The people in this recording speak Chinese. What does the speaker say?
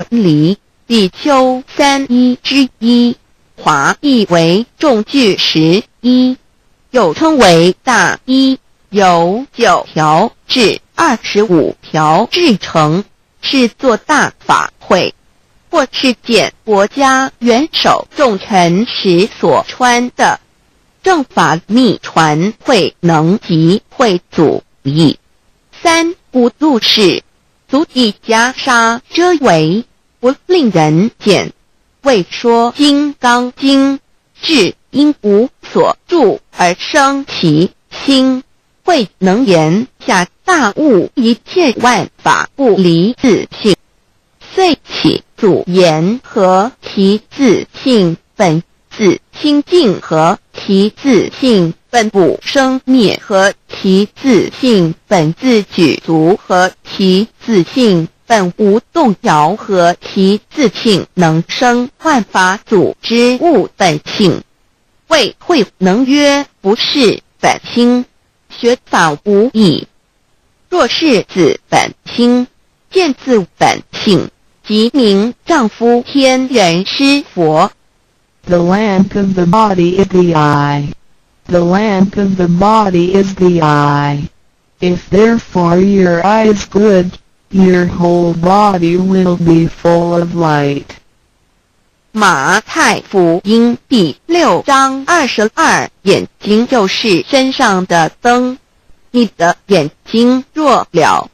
离，比丘3一之一，华译为众句11，又称为大一，由9条至25条制成，是作大法会，或是见国家元首重臣时所穿的正法密传会能及会祖义。3不入世，足以袈裟遮为，不令人见。为说金刚经，至因无所住而生其心，慧能言下大悟一切万法不离自性，遂起祖言和其自性本自清净和其自性本不生灭和其自性本自具足和其自性本无动摇和其自性能生万法组之物本性。谓慧能曰不是本心，学法无益。若是自本心，见自本性，即名丈夫天人师佛。The lamp of the body is the eye. The lamp of the body is the eye. If therefore your eye is good, your whole body will be full of light. 马太福音第6章22，眼睛就是身上的灯。你的眼睛若了